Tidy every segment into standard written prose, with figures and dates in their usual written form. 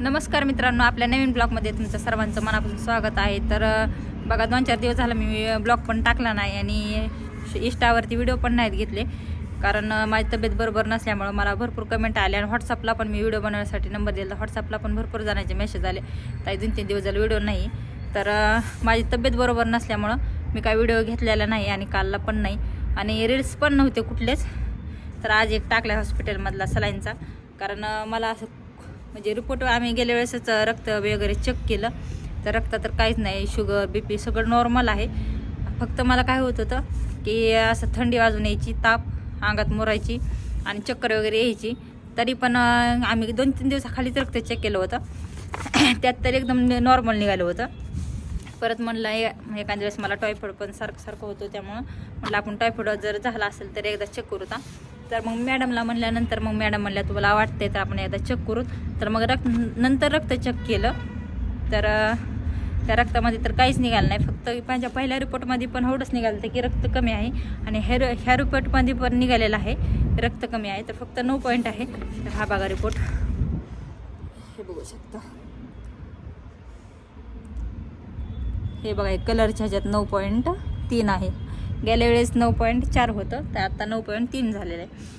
नमस्कार मित्रांनो, आपल्या नवीन ब्लॉगमध्ये तुमचं सर्वांचं मनापासून स्वागत आहे. तर बघा 2-4 दिवस झाला मी ब्लॉग पण टाकला नाही आणि इंस्टावरती व्हिडिओ पण नाहीत घेतले, कारण माझी तब्येत बरोबर नसल्यामुळं मला भरपूर कमेंट आले आणि व्हॉट्सअपला पण मी व्हिडिओ बनवण्यासाठी नंबर दिला. व्हॉट्सअपला पण भरपूर जणांचे मेसेज आले, ताई 2-3 दिवस झाले व्हिडिओ नाही. तर माझी तब्येत बरोबर नसल्यामुळं मी काय व्हिडिओ घेतलेला नाही आणि कालला पण नाही आणि रील्स पण नव्हते कुठलेच. तर आज एक टाकला हॉस्पिटलमधला सलाईनचा, कारण मला असं म्हणजे रिपोर्ट आम्ही गेल्या वेळेसच रक्त वगैरे चेक केलं तर रक्त तर काहीच नाही, शुगर BP सगळं नॉर्मल आहे. फक्त मला काय होत होतं की असं थंडी वाजून यायची, ताप अंगात मोरायची आणि चक्कर वगैरे यायची. तरी पण आम्ही 2-3 दिवसाखालीच रक्त चेक केलं होतं त्यात तर एकदम नॉर्मल निघालं होतं. परत म्हणलं एखाद्या वेळेस मला टायफॉइड पण सारखं होतं, त्यामुळं म्हटलं आपण टायफॉइड जर झाला असेल तर एकदा चेक करू. तर मग मॅडमला म्हणल्यानंतर मग मॅडम म्हणल्या तुम्हाला वाटते तर आपण एकदा चेक करू. तर मग नंतर रक्त चेक केलं तर त्या रक्तामध्ये तर काहीच निघालं नाही. फक्त माझ्या पहिल्या रिपोर्टमध्ये पण एवढंच निघालं होतं की रक्त कमी आहे आणि ह्या रिपोर्टमध्ये पण निघालेलं आहे रक्त कमी आहे. तर फक्त 9 पॉईंट आहे. तर हा बघा रिपोर्ट, हे बघू शकता, हे बघा कलरच्या ह्याच्यात 9.3 आहे. गेल्या वेळेस 9.4 होतं, तर आता 9.3 झालेलं आहे.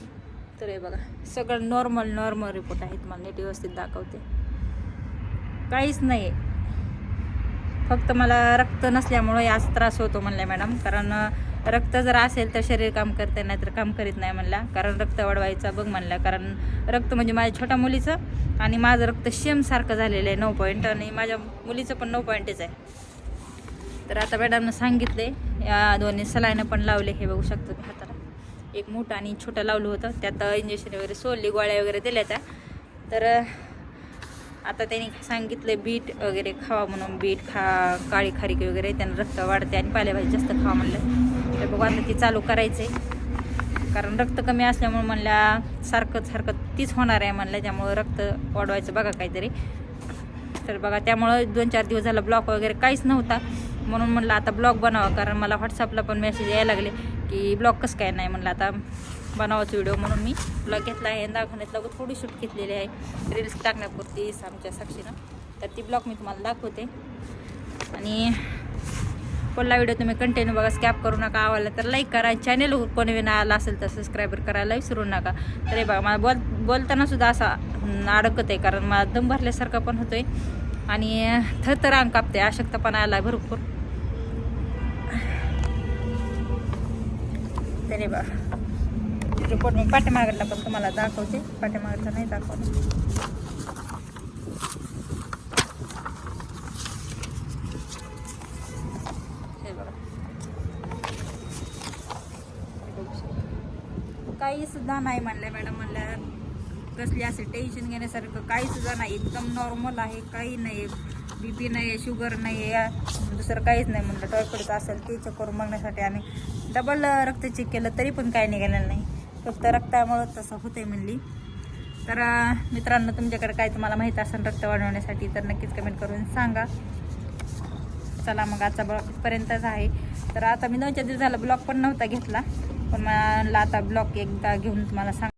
तर हे बघा सगळं नॉर्मल रिपोर्ट आहे. तुम्हाला नीट व्यवस्थित दाखवते, काहीच नाही. फक्त मला रक्त नसल्यामुळं याच त्रास होतो म्हणल्या मॅडम, कारण रक्त जर असेल तर शरीर काम करते, नाही तर काम करीत नाही म्हणल्या. कारण रक्त वाढवायचं बघ म्हणल्या, कारण रक्त म्हणजे माझ्या छोट्या मुलीचं आणि माझं रक्त सेम सारखं झालेलं आहे 9 पॉईंट आणि माझ्या मुलीचं पण 9 पॉईंटच आहे. तर आता मॅडमनं सांगितले, या दोन्ही सलाईनं पण लावले. हे बघू शकतो मी हाताला एक मोठं आणि छोटं लावलं होतं, त्यात इंजेक्शन वगैरे सोडली, गोळ्या वगैरे दिल्या त्या. तर आता त्यांनी सांगितले बीट वगैरे खावा म्हणून, बीट काळी खारीक वगैरे, त्यानं रक्त वाढते आणि पालेभाजी जास्त खावा म्हणलं. तर बघू आता ती चालू करायचं आहे, कारण रक्त कमी असल्यामुळे म्हणल्या सारखं तीच होणार आहे म्हणलं, त्यामुळं रक्त वाढवायचं बघा काहीतरी. तर बघा त्यामुळं 2-4 दिवस झाला ब्लॉग वगैरे काहीच नव्हता, म्हणून म्हणलं आता ब्लॉग बनावा. कारण मला व्हॉट्सअपला पण मेसेज यायला लागले की ब्लॉग कसं काय नाही. म्हणलं आता बनावाचं व्हिडिओ, म्हणून मी ब्लॉग घेतला आहे. दवाखान्यातला थोडी शूट घेतलेली आहे रील्स टाकण्यापुरती आमच्या साक्षीनं. तर ती ब्लॉग मी तुम्हाला दाखवते. आणि पुढला व्हिडिओ तुम्ही कंटिन्यू बघा, स्कॅप करू नका. आवडला तर लाईक करा, चॅनल कोणी नाही आला असेल तर सबस्क्राईबर करायला विसरू नका. तर हे बघा मला बोलताना सुद्धा असा अडकत आहे, कारण मला दम भरल्यासारखं पण होतोय आणि थरथर अंग कापते, अशक्तपणा आला भरपूर. तरी बा रिपोर्ट मी पाठीमागडला पण तुम्हाला दाखवते, पाठीमागडचा नाही दाखवलं. हे बघा काही सुद्धा नाही म्हणलं मॅडम. म्हणल्या कसली असे टेन्शन घेण्यासारखं काही सुद्धा नाही, एकदम नॉर्मल आहे, काही नाही, BP नाही आहे, शुगर नाही आहे, दुसरं काहीच नाही म्हणलं. टायफॉइडचं असेल ते चेक करून बघण्यासाठी आम्ही डबल रक्त चेक केलं तरी पण काही निघालेलं नाही, फक्त रक्तामुळं तसं होतंय म्हणली. तर मित्रांनो, तुमच्याकडे काय तुम्हाला माहीत असेल रक्त वाढवण्यासाठी तर नक्कीच कमेंट करून सांगा. चला मग आजचा ब्लॉगपर्यंतच आहे. तर आता मी 2-4 दिवस झाला ब्लॉग पण नव्हता घेतला, पण मला आता ब्लॉग एकदा घेऊन तुम्हाला सांग